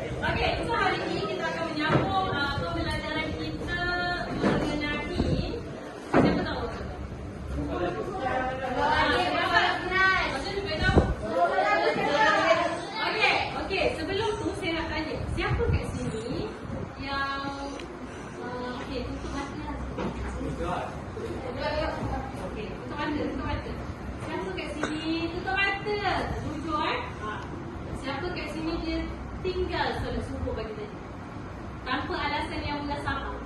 Okey, so hari ini kita akan menyambung pembelajaran kita mengenai siapa tahu? Okey, sebelum tu saya nak tanya, siapa kat sini yang okey, tutup mata. Okey, tutup mata. Siapa kat sini tutup mata? Jujur Siapa kat sini dia tinggal solat subuh pagi tadi tanpa alasan yang munasabah?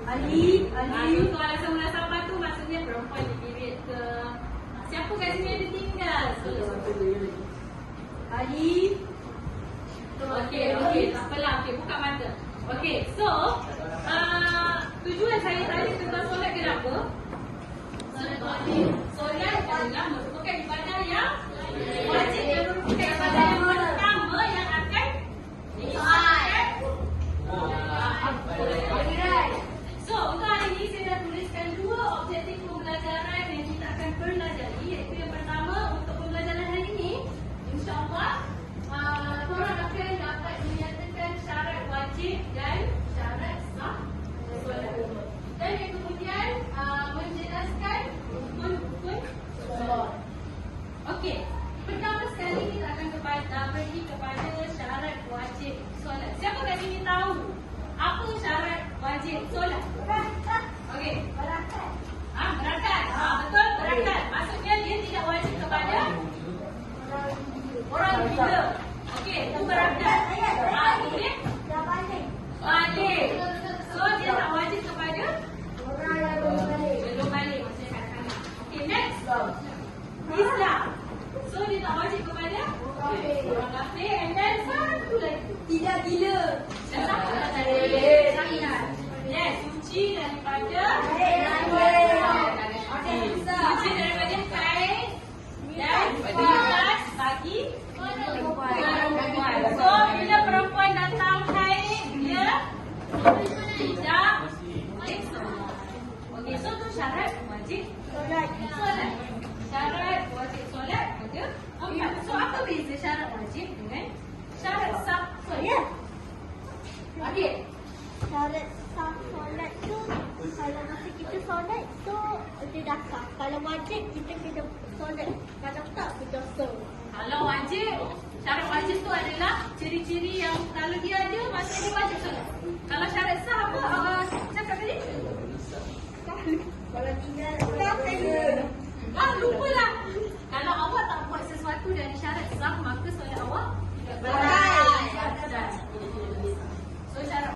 Ali. Untuk alasan munasabah tu maksudnya perempuan di period ke. Siapa kat sini yang dia tinggal solat subuh? Ali. Okey, tak apalah. Okey, buka mata. Okey, so tujuan saya tadi tentang solat kenapa? Solat adalah merupakan ibadah yang wajib, yang merupakan ibadah yang pertama yang akan diisahkan. So, untuk hari ini saya dah tuliskan dua objektif pembelajaran yang kita akan pelajari, iaitu yang pertama untuk pembelajaran hari ini, insya-Allah korang akan dapat menyatakan syarat wajib dan syarat sah solat. Dan yang kemudian menjelaskan rukun-rukun solat. Okey, pertama sekali kita akan pergi kepada syarat wajib solat. Siapa kat sini tahu apa syarat wajib solat? Okey. Berakat. Betul, berakat. Maksudnya dia tidak wajib kepada orang gila. Okey, itu berakat. Kemudian balik. So dia tak wajib kepada orang yang belum balik. Maksudnya kanak-kanak. Okey, next. Islam. So dia tak wajib kepada orang kafir. And then satu lagi, Tidak gila. Yes, suci daripada suci daripada haid dan panas bagi perempuan. So bila perempuan datang haid, dia tidak periksa. Okey, so tu syarat wajib solat. Syarat wajib solat ada 4. So apa beza syarat wajib dengan syarat sah solat? Okey. Syarat sah solat tu, kalau masa kita solat tu dia dah sah. Kalau wajib kita kena solat. Kalau tak kita sah. Kalau wajib, syarat wajib tu adalah ciri-ciri yang kalau dia ada masa dia wajib solat. Kalau syarat sah apa? Cakap tadi? Kalau tinggal Lupalah. Kalau awak tak buat sesuatu dari syarat sah, maka solat awak tidak batal. So syarat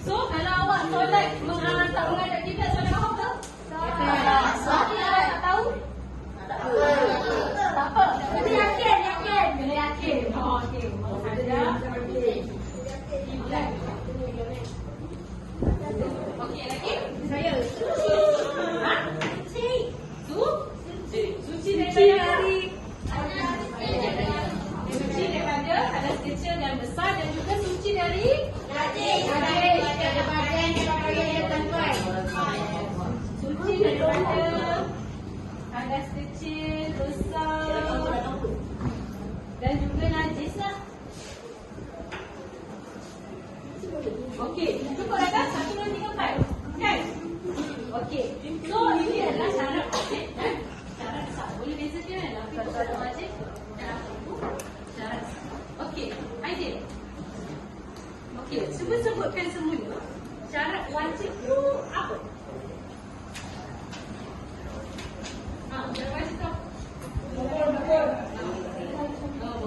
So kalau awak solat tak menghadap kiblat, solat awak betul? Tak tahu? Tak apa. Kena yakin. Kena yakin. Okey. Menghadap kiblat. Okey, lagi? saya. Suci daripada suci daripada hadas kecil dan besar, dan juga suci dari suci daripada hadas kecil, besar dan juga najis lah. Okey, cukup dah kan? 1, 2, 3, 4. Kan? Okey. So ini adalah syarat wajib dan syarat sah. Boleh bezakan lah apa itu syarat wajib dan apa itu syarat sah. Okey, Aidil. Okey, cuba sebutkan semula syarat wajib tu apa? Syarat wajib tu apa?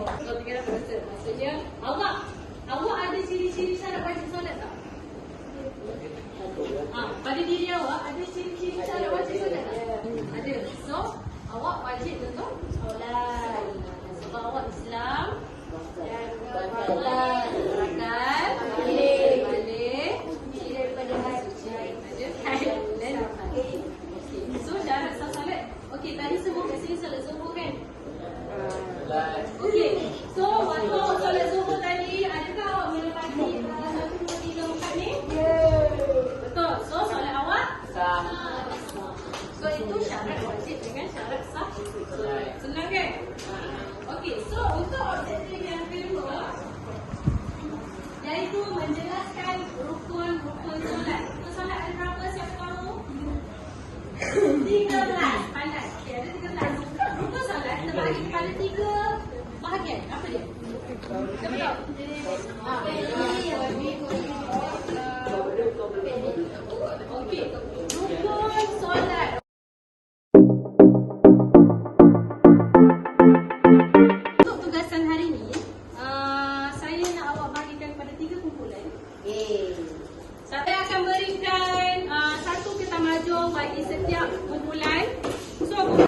Solat. Gerakan. Balik. Kunci daripada hati. Okay. So syarat sah solat. Okay, tadi semua kat sini solat zuhur kan? Okay. So waktu solat zuhur tadi, adakah awak menepati 1, 2, 3, 4 ni? Betul. So solat awak sah. So itu syarat wajib dengan syarat sah. Senang kan? Okey, so untuk objektif yang kedua, iaitu menjelaskan rukun-rukun solat. Rukun solat ada berapa, siapa tahu? 13. Pandai. Okey, ada 13. Rukun solat terbagi kepada 3 bahagian. Apa dia? Betul? Okey, rukun solat. Untuk tugasan hari ni, saya nak awak bahagikan kepada 3 kumpulan. Saya akan berikan satu kertas majung bagi setiap kumpulan. So,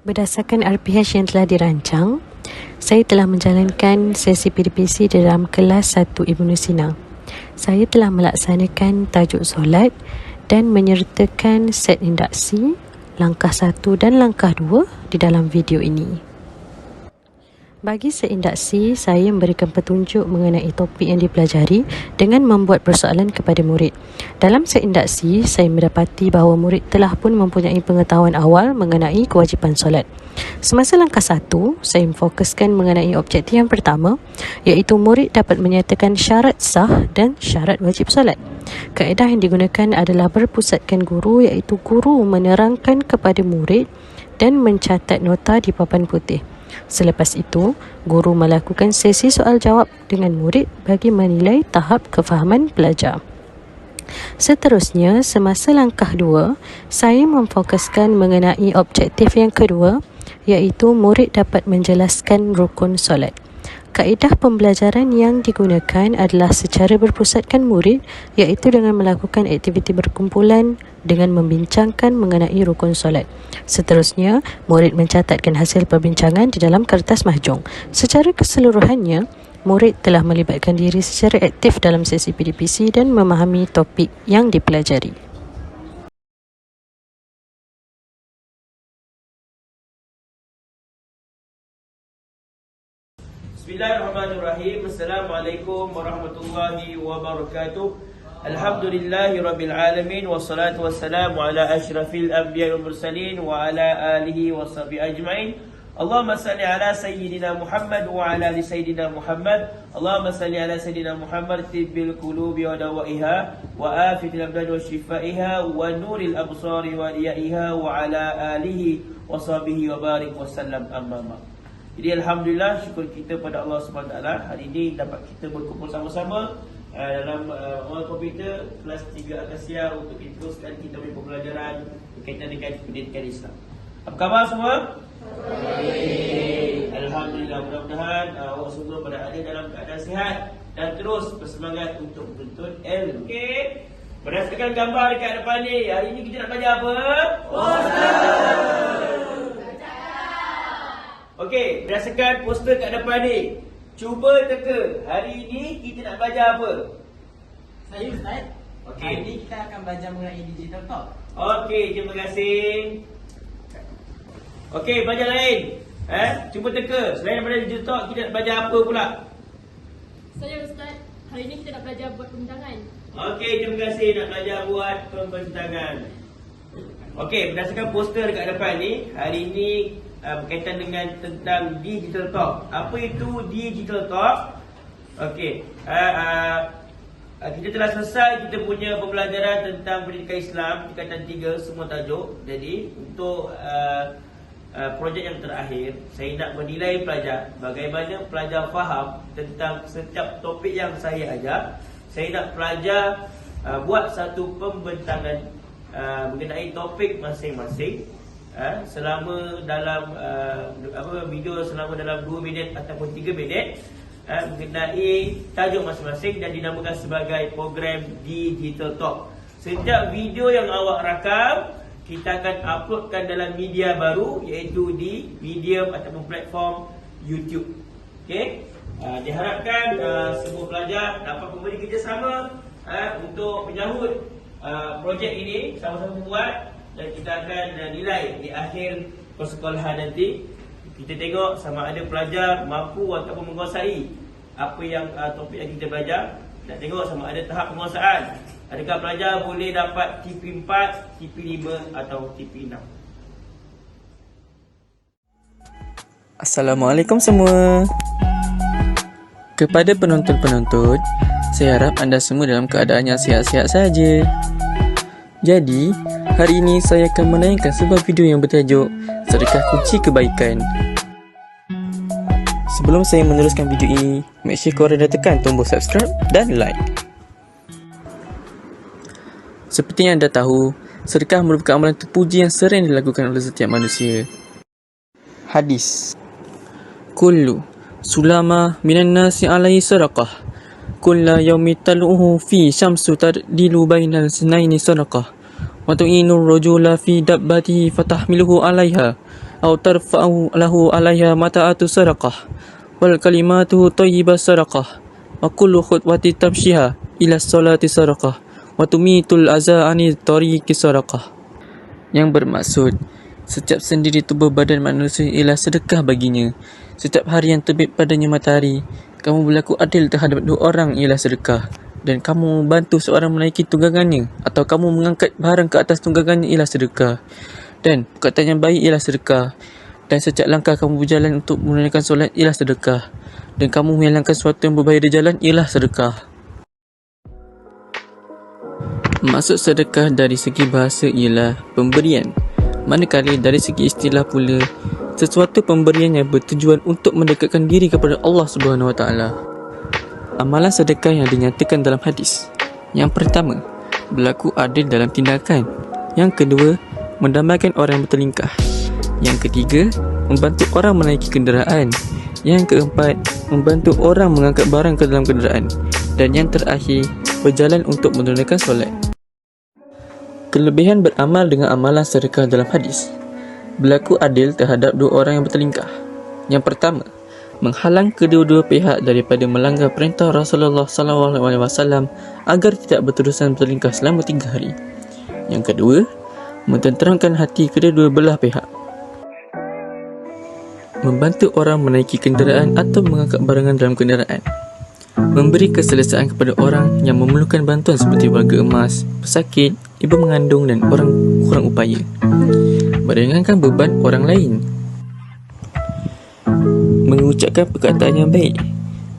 berdasarkan RPH yang telah dirancang, saya telah menjalankan sesi PDPC dalam kelas 1 Ibnu Sina. Saya telah melaksanakan tajuk solat dan menyertakan set induksi, langkah 1 dan langkah 2 di dalam video ini. Bagi set induksi, saya memberikan petunjuk mengenai topik yang dipelajari dengan membuat persoalan kepada murid. Dalam set induksi, saya mendapati bahawa murid telah pun mempunyai pengetahuan awal mengenai kewajipan solat. Semasa langkah 1, saya memfokuskan mengenai objektif yang pertama, iaitu murid dapat menyatakan syarat sah dan syarat wajib solat. Kaedah yang digunakan adalah berpusatkan guru, iaitu guru menerangkan kepada murid dan mencatat nota di papan putih. Selepas itu, guru melakukan sesi soal jawab dengan murid bagi menilai tahap kefahaman pelajar. Seterusnya, semasa langkah 2, saya memfokuskan mengenai objektif yang kedua, iaitu murid dapat menjelaskan rukun solat. Kaedah pembelajaran yang digunakan adalah secara berpusatkan murid, iaitu dengan melakukan aktiviti berkumpulan dengan membincangkan mengenai rukun solat. Seterusnya, murid mencatatkan hasil perbincangan di dalam kertas mahjong. Secara keseluruhannya, murid telah melibatkan diri secara aktif dalam sesi PDPC dan memahami topik yang dipelajari. Bismillahirrahmanirrahim. Assalamualaikum warahmatullahi wabarakatuh. Alhamdulillahi rabbil alamin, wassalatu wassalamu ala asyrafil anbiya'i wal mursalin wa ala alihi washabihi ajma'in. Allahumma salli ala sayyidina Muhammad wa ala ali sayyidina Muhammad. Allahumma salli ala sayyidina Muhammad tibbil qulubi wa dawaiha wa afitil abdani wa shifaiha wa nuril absari wa riyaiha wa ala alihi washabihi wa barik wa sallam, amma ba'd. Jadi alhamdulillah, syukur kita pada Allah SWT, hari ini dapat kita berkumpul sama-sama dalam orang komputer kelas 3 Akasia untuk teruskan kita punya pembelajaran berkaitan dengan pendidikan Islam. Apa khabar semua? Alhamdulillah, mudah-mudahan awak semua berada dalam keadaan sihat dan terus bersemangat untuk menuntut ilmu. Okey. Berdasarkan gambar dekat depan ni, hari ini kita nak belajar apa? Puasa. Okey, berdasarkan poster kat depan ni, cuba teka hari ini kita nak belajar apa? Saya Ustaz. Okey. Hari ini kita akan belajar mengenai digital talk. Okey, terima kasih. Okey, belajar lain. Cuba teka, selain daripada digital talk, kita nak belajar apa pula? Saya Ustaz, hari ini kita nak belajar buat pembintangan. Okey, terima kasih nak belajar buat pembintangan. Okey, berdasarkan poster dekat depan ni, hari ini berkaitan dengan tentang digital talk. Apa itu digital talk? Okey, kita telah selesai kita punya pembelajaran tentang pendidikan Islam tingkatan 3 semua tajuk. Jadi untuk projek yang terakhir, saya nak menilai pelajar bagaimana pelajar faham tentang setiap topik yang saya ajar. Saya nak pelajar buat satu pembentangan mengenai topik masing-masing selama dalam video selama dalam 2 minit ataupun 3 minit mengenai tajuk masing-masing dan dinamakan sebagai program Digital Talk. Setiap video yang awak rakam, kita akan uploadkan dalam media baru, iaitu di medium ataupun platform YouTube. Okey, diharapkan semua pelajar dapat memberi kerjasama untuk menyahut projek ini, sama-sama buat, dan kita akan nilai di akhir persekolahan nanti. Kita tengok sama ada pelajar mampu ataupun menguasai apa yang topik yang kita belajar. Nak tengok sama ada tahap penguasaan. Adakah pelajar boleh dapat TP4, TP5 atau TP6. Assalamualaikum semua. Kepada penonton-penonton, saya harap anda semua dalam keadaan yang sihat-sihat saja. Jadi, hari ini saya akan menayangkan sebuah video yang bertajuk Sedekah Kunci Kebaikan. Sebelum saya meneruskan video ini, make sure korang dah tekan tombol subscribe dan like. Seperti yang anda tahu, sedekah merupakan amalan terpuji yang sering dilakukan oleh setiap manusia. Hadis: Kullu sulama minan nasi alaihi sadaqah. Kulla yaumi taluhu fi syamsu tadilu bainal sunaini sadaqah. Wa tu'inu rajula fi dabbatihi fatahmiluhu alaiha aw tarfa'u lahu alaiha mata'atu sadaqah. Wal kalimatu thayyibah sadaqah. Wa kullu khutwati tamshiha ila salati sadaqah. Wa tumitul aza ani tariqi sadaqah. Yang bermaksud, setiap sendi di tubuh badan manusia ialah sedekah baginya. Setiap hari yang terbit padanya matahari, kamu berlaku adil terhadap 2 orang ialah sedekah. Dan kamu membantu seorang menaiki tunggangannya, atau kamu mengangkat barang ke atas tunggangannya ialah sedekah. Dan perkataan yang baik ialah sedekah. Dan setiap langkah kamu berjalan untuk menunaikan solat ialah sedekah. Dan kamu menghilangkan sesuatu yang berbahaya di jalan ialah sedekah. Maksud sedekah dari segi bahasa ialah pemberian, manakala dari segi istilah pula, sesuatu pemberian yang bertujuan untuk mendekatkan diri kepada Allah Subhanahu Wa Taala. Amalan sedekah yang dinyatakan dalam hadis: yang pertama, berlaku adil dalam tindakan. Yang kedua, mendamaikan orang yang bertelingkah. Yang ketiga, membantu orang menaiki kenderaan. Yang keempat, membantu orang mengangkat barang ke dalam kenderaan. Dan yang terakhir, berjalan untuk menunaikan solat. Kelebihan beramal dengan amalan sedekah dalam hadis: berlaku adil terhadap 2 orang yang bertelingkah. Yang pertama, menghalang kedua-dua pihak daripada melanggar perintah Rasulullah SAW agar tidak berterusan bertelingkah selama 3 hari. Yang kedua, mententeramkan hati kedua-dua belah pihak. Membantu orang menaiki kenderaan atau mengangkat barangan dalam kenderaan. Memberi keselesaan kepada orang yang memerlukan bantuan seperti warga emas, pesakit, ibu mengandung dan orang kurang upaya. Meringankan beban orang lain. Mengucapkan perkataan yang baik.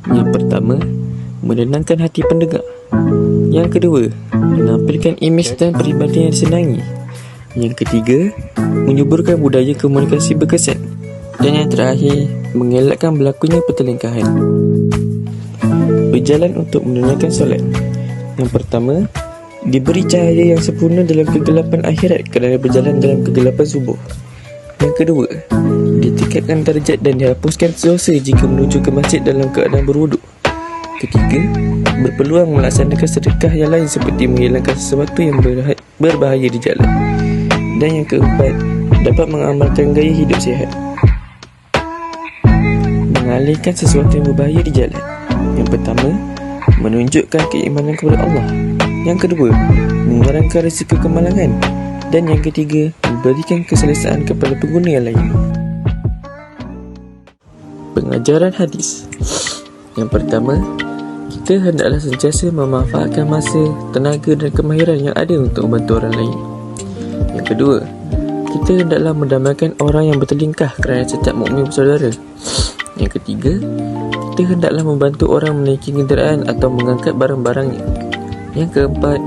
Yang pertama, menenangkan hati pendengar. Yang kedua, menampilkan imej dan peribadian yang disenangi. Yang ketiga, menyuburkan budaya komunikasi berkesan. Dan yang terakhir, mengelakkan berlakunya pertelingkahan. Berjalan untuk menunaikan solat. Yang pertama, diberi cahaya yang sempurna dalam kegelapan akhirat kerana berjalan dalam kegelapan subuh. Yang kedua, ditingkatkan darjat dan dihapuskan dosa jika menuju ke masjid dalam keadaan berwuduk. Ketiga, berpeluang melaksanakan sedekah yang lain seperti menghilangkan sesuatu yang berbahaya di jalan. Dan yang keempat, dapat mengamalkan gaya hidup sihat. mengalihkan sesuatu yang berbahaya di jalan. Yang pertama, menunjukkan keimanan kepada Allah. Yang kedua, mengurangi risiko kemalangan. Dan yang ketiga, memberikan keselesaan kepada pengguna yang lain. Pengajaran hadis. Yang pertama, kita hendaklah sentiasa memanfaatkan masa, tenaga dan kemahiran yang ada untuk membantu orang lain. Yang kedua, kita hendaklah mendamaikan orang yang bertelingkah kerana setiap mukmin bersaudara. Yang ketiga, kita hendaklah membantu orang menaiki kenderaan atau mengangkat barang-barangnya. Yang keempat,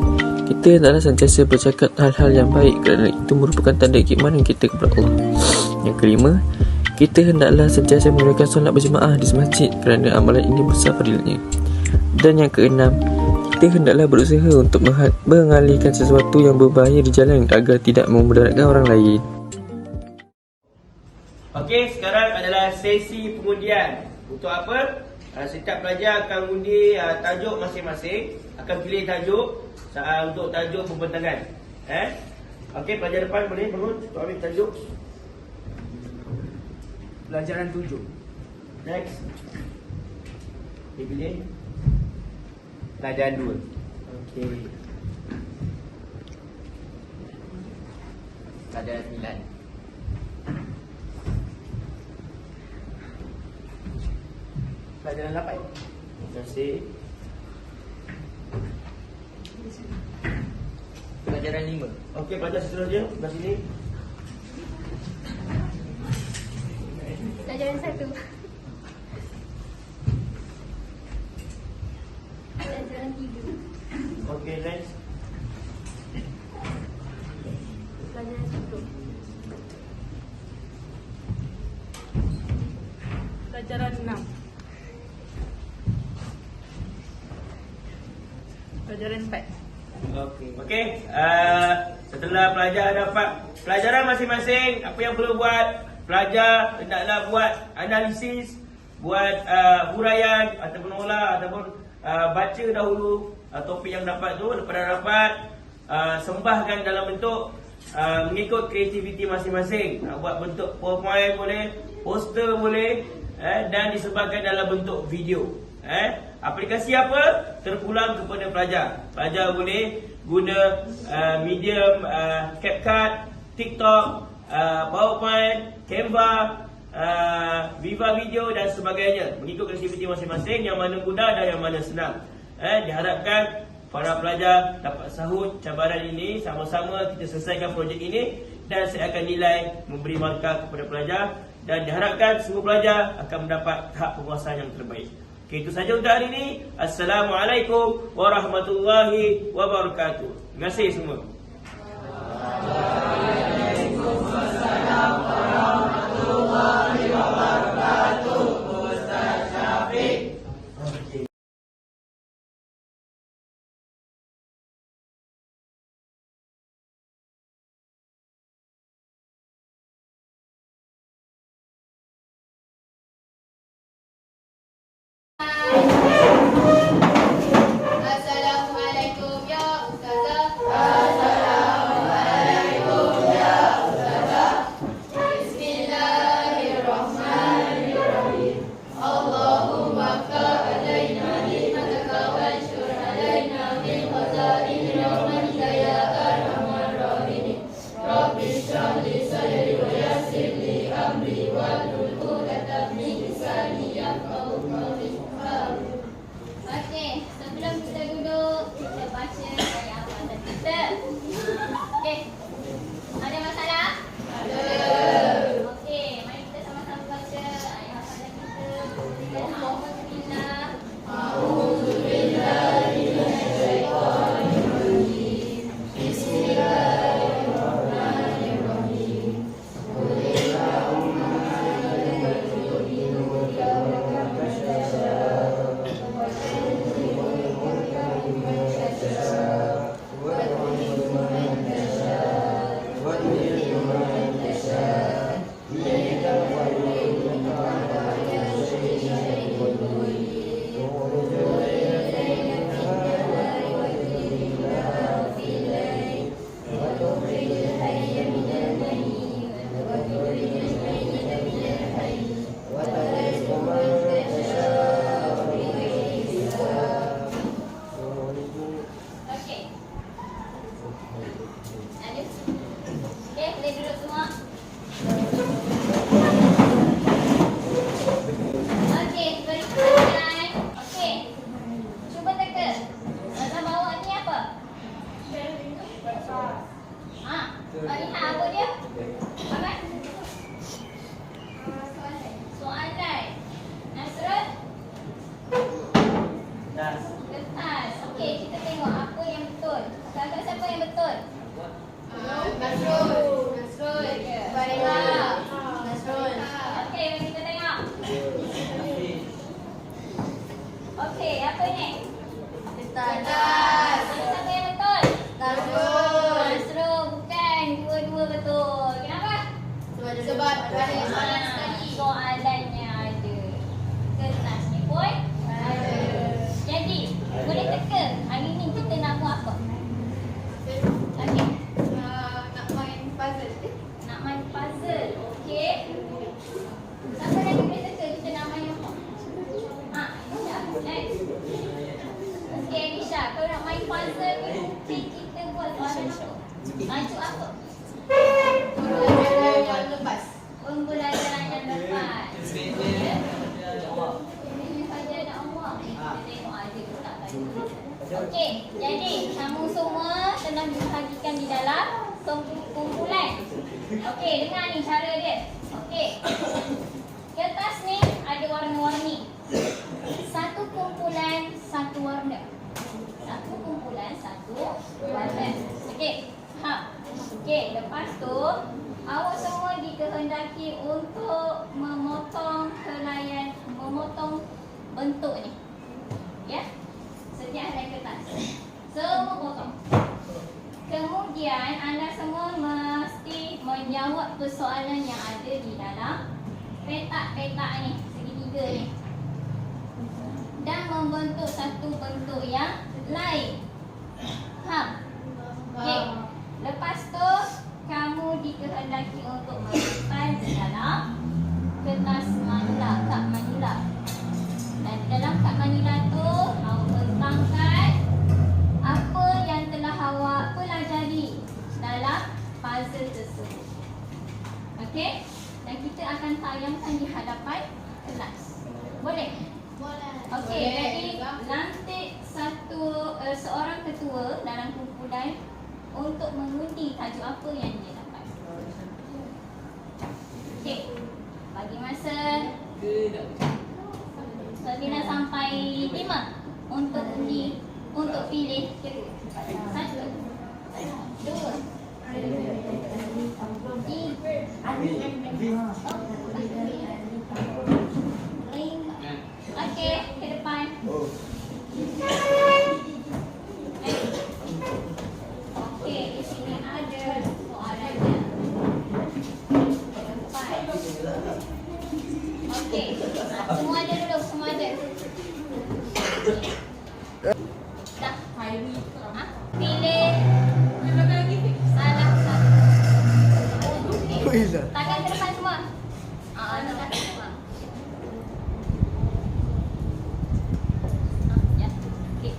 kita hendaklah sentiasa bercakap hal-hal yang baik kerana itu merupakan tanda keimanan kita kepada Allah. Yang kelima, kita hendaklah sentiasa menunaikan solat berjemaah di masjid kerana amalan ini besar fadilahnya. Dan yang keenam, kita hendaklah berusaha untuk mengalihkan sesuatu yang berbahaya di jalan agar tidak memudaratkan orang lain. Okey, sekarang adalah sesi pengundian. Untuk apa? Setiap pelajar akan undi tajuk masing-masing, akan pilih tajuk untuk tajuk pembentangan. Okey, pelajar depan boleh bangun untuk ambil tajuk. Pelajaran 7. Next. Pilih pelajaran 2. Okey. Pelajaran 9. Pelajaran 8. Terima kasih. Pelajaran 5. Okey, pelajar seterusnya sebelah sini. Pelajaran 1. Pelajaran 3. Okey, next. Pelajaran 1. Pelajaran 6. Pelajaran 4. Okey. Setelah pelajar dapat pelajaran masing-masing, apa yang perlu buat? Pelajar hendaklah buat analisis, buat huraian ataupun olah ataupun baca dahulu topik yang dapat tu. Lepas dah dapat, sembahkan dalam bentuk mengikut kreativiti masing-masing. Buat bentuk PowerPoint boleh, poster boleh, dan disebarkan dalam bentuk video. Aplikasi apa? Terpulang kepada pelajar. Pelajar boleh guna medium CapCut, TikTok, PowerPoint, Canva, Viva Video dan sebagainya. Mengikut aktiviti masing-masing, yang mana mudah dan yang mana senang. Diharapkan para pelajar dapat sahut cabaran ini. Sama-sama kita selesaikan projek ini dan saya akan nilai memberi markah kepada pelajar. Dan diharapkan semua pelajar akan mendapat hak penguasaan yang terbaik. Okay, itu saja untuk hari ini. Assalamualaikum warahmatullahi wabarakatuh. Terima kasih semua. Assalamualaikum ya Ustazah. Bismillahirrahmanirrahim. Allahumma fa'alaina ni'mataka wa syur alaina min khazain rahmatika ya arhamar rahimin. Rabbi shrah li sadri wa yassir li amri wahlul 'uqdatam min lisani yafqahu qawli. Okey, sebelum kita duduk, kita baca ayat hafazan kita. Okey. Ada masalah? Ada. Okey, mari kita sama-sama baca ayat hafazan kita. Alhamdulillah. A'udzubillahi minasyaitonir rajim. Bismillahirrahmanirrahim. Qulillahumma malikal mulki tu'til mulka man tasha'. وتعز من تشاء وتعز من تشاء Ada? Okey, boleh duduk semua. Okey, beri perhatian. Okey. Cuba teka. Masa bawah ni apa? Ha, lihat apa dia? Apa? Soalan. Nasrul? Kertas. Okey, kita tengok apa yang betul. Kakak siapa yang betul? Nasrul. Baiklah. Nasrul. Okey, mari kita tengok. Okey, apa ni? Kertas. Siapa yang betul? Nasrul. Bukan. Dua-dua betul. Kenapa? Sebab ada soalan sekali. Soalannya ada. Kertasnya pun ada. Jadi, boleh teka hari ni kita nak buat apa? Okey. Nak main puzzle. Nak main puzzle. Okey. Siapa lagi boleh teka kita nak main apa? Ha, Nisha. Next. Okey, Nisha. Kalau nak main puzzle ni, mungkin kita buat soalan apa? Maju apa? Pembelajaran yang lepas. Pembelajaran yang lepas. Ya. Ini saja nak Allah. Kita tengok ada ke tak tadi. Okey, jadi kamu semua telah dibahagikan di dalam kumpulan. Okey, dengar ni cara dia. Okey. Kertas ni ada warna-warni. Satu kumpulan, satu warna. Satu kumpulan, satu warna. Okey. Ha. Okey, lepas tu awak semua dikehendaki untuk memotong bentuk ni. Ya? Setiap helai kertas. Semua potong. Kemudian anda semua mesti menjawab persoalan yang ada di dalam petak-petak ni, segitiga ni. Dan membentuk satu bentuk yang lain. Faham? Okey. Lepas tu kamu dikehendaki untuk menyimpan di dalam kertas manila, kad manila. Dan di dalam kad manila tu awak bentangkan apa yang telah awak pelajari dalam puzzle tersebut. Okey? Dan kita akan tayangkan di hadapan kelas. Boleh? Boleh. Okey, jadi lantik seorang ketua dalam kumpulan untuk mengundi tajuk apa yang dia dapat. Okey. Bagi masa 9 sampai 5 untuk undi, untuk pilih ketua. 1 2 Okey, ke depan. Okey, di sini ada soalannya. Ke depan. Okey, semua ada dulu, semua ada. Dah. Ha? Pilih salah satu. Okey. Tangan ke depan semua. Tangan ke depan. Ya. Okey.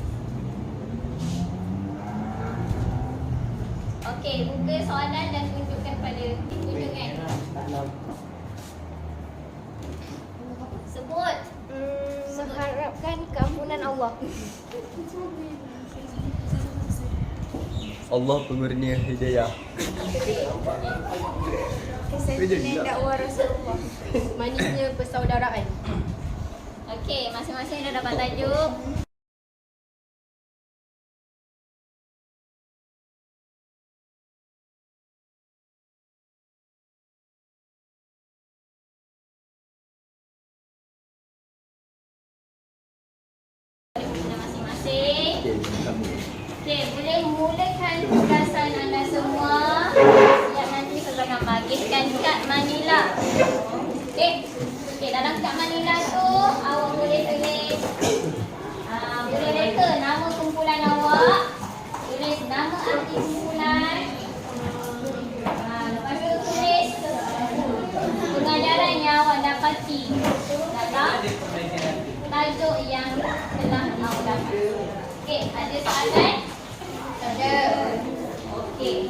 Okey, buka soalan dan tunjukkan pada tunjukkan. Sebut. Mengharapkan keampunan Allah. Allah pemurnia hidayah. Kesaksian dakwah Rasulullah. Manisnya persaudaraan. Okey, masing-masing dah dapat tajuk. Masing-masing. Okey, boleh mulakan tugasan anda semua. Yang nanti saya akan bagikan kad manila. Okey. Okey, dalam kad manila tu awak boleh tulis boleh reka nama kumpulan awak, tulis nama ahli kumpulan. Lepas tu tulis pengajaran yang awak dapati dalam tajuk yang telah awak dapat. Okey, ada soalan? Ada. Okey.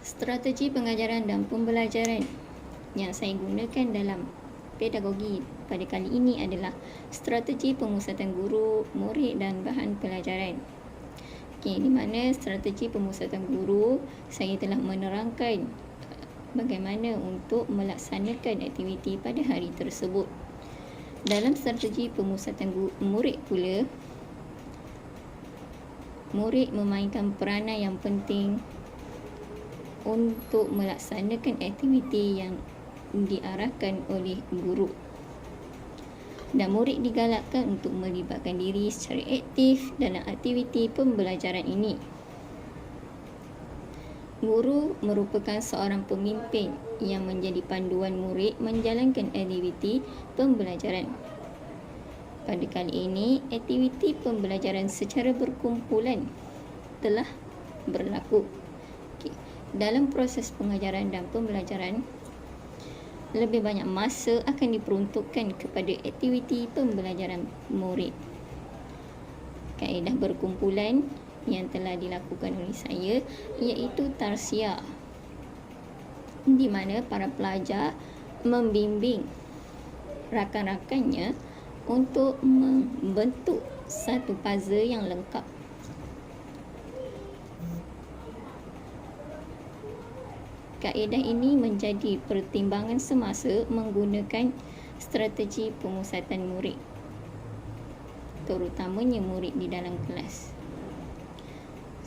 Strategi pengajaran dan pembelajaran yang saya gunakan dalam pedagogi pada kali ini adalah strategi pemusatan guru, murid dan bahan pelajaran. Okey, di mana strategi pemusatan guru, saya telah menerangkan bagaimana untuk melaksanakan aktiviti pada hari tersebut. Dalam strategi pemusatan murid pula, murid memainkan peranan yang penting untuk melaksanakan aktiviti yang diarahkan oleh guru. Dan murid digalakkan untuk melibatkan diri secara aktif dalam aktiviti pembelajaran ini. Guru merupakan seorang pemimpin yang menjadi panduan murid menjalankan aktiviti pembelajaran. Pada kali ini, aktiviti pembelajaran secara berkumpulan telah berlaku. Okay. Dalam proses pengajaran dan pembelajaran, lebih banyak masa akan diperuntukkan kepada aktiviti pembelajaran murid. Kaedah berkumpulan yang telah dilakukan oleh saya iaitu tarsiah, di mana para pelajar membimbing rakan-rakannya untuk membentuk satu puzzle yang lengkap. Kaedah ini menjadi pertimbangan semasa menggunakan strategi pemusatan murid, terutamanya murid di dalam kelas.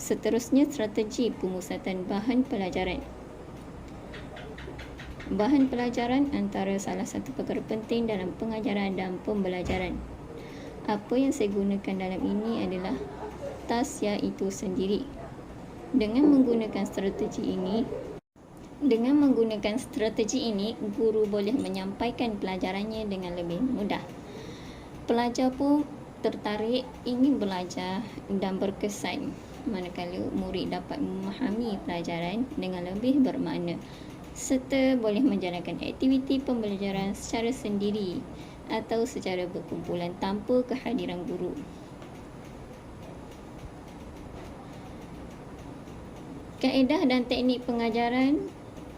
Seterusnya, strategi pemusatan bahan pelajaran. Bahan pelajaran antara salah satu perkara penting dalam pengajaran dan pembelajaran. Apa yang saya gunakan dalam ini adalah tarsiah itu sendiri. Dengan menggunakan strategi ini, guru boleh menyampaikan pelajarannya dengan lebih mudah. Pelajar pun tertarik ingin belajar dan berkesan, manakala murid dapat memahami pelajaran dengan lebih bermakna serta boleh menjalankan aktiviti pembelajaran secara sendiri atau secara berkumpulan tanpa kehadiran guru. Kaedah dan teknik pengajaran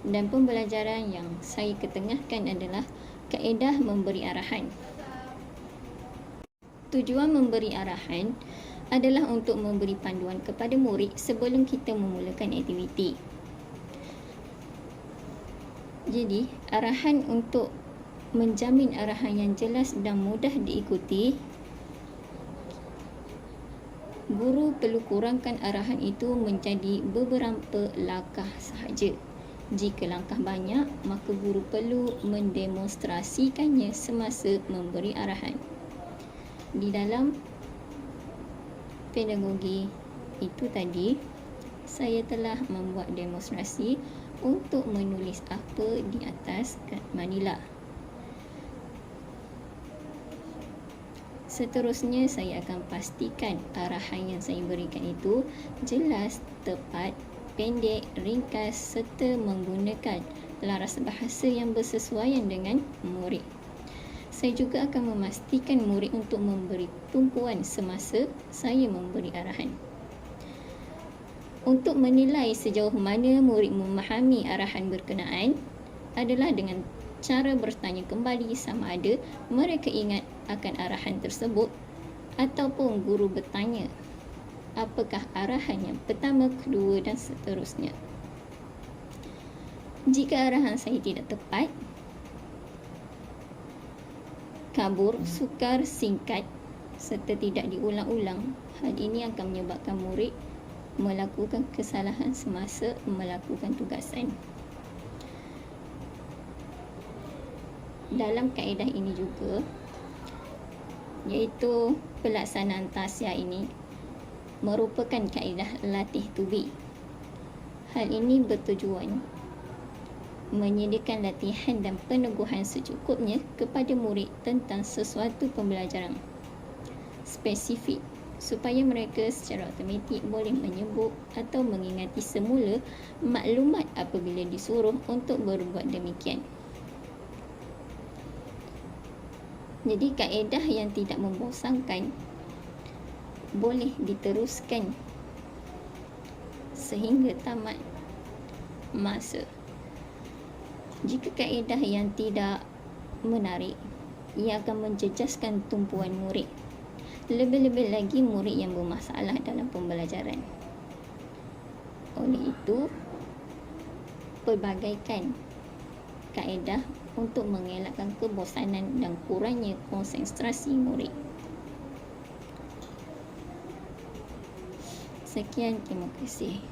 dan pembelajaran yang saya ketengahkan adalah kaedah memberi arahan. Tujuan memberi arahan adalah untuk memberi panduan kepada murid sebelum kita memulakan aktiviti. Jadi, arahan untuk menjamin arahan yang jelas dan mudah diikuti, guru perlu kurangkan arahan itu menjadi beberapa langkah sahaja. Jika langkah banyak, maka guru perlu mendemonstrasikannya semasa memberi arahan. Di dalam pedagogi itu tadi, saya telah membuat demonstrasi untuk menulis apa di atas kad manila. Seterusnya, saya akan pastikan arahan yang saya berikan itu jelas, tepat, pendek, ringkas serta menggunakan laras bahasa yang bersesuaian dengan murid. Saya juga akan memastikan murid untuk memberi tumpuan semasa saya memberi arahan. Untuk menilai sejauh mana murid memahami arahan berkenaan adalah dengan cara bertanya kembali sama ada mereka ingat akan arahan tersebut ataupun guru bertanya apakah arahan yang pertama, kedua dan seterusnya. Jika arahan saya tidak tepat, kabur, sukar, singkat serta tidak diulang-ulang, hal ini akan menyebabkan murid melakukan kesalahan semasa melakukan tugasan. Dalam kaedah ini juga, iaitu pelaksanaan tarsiah ini merupakan kaedah latih tubi. Hal ini bertujuan menyediakan latihan dan peneguhan secukupnya kepada murid tentang sesuatu pembelajaran spesifik supaya mereka secara automatik boleh menyebut atau mengingati semula maklumat apabila disuruh untuk berbuat demikian. Jadi kaedah yang tidak membosankan boleh diteruskan sehingga tamat masa. Jika kaedah yang tidak menarik, ia akan menjejaskan tumpuan murid. Lebih-lebih lagi murid yang bermasalah dalam pembelajaran. Oleh itu, pelbagaikan kaedah untuk mengelakkan kebosanan dan kurangnya konsentrasi murid. Sekian, terima kasih.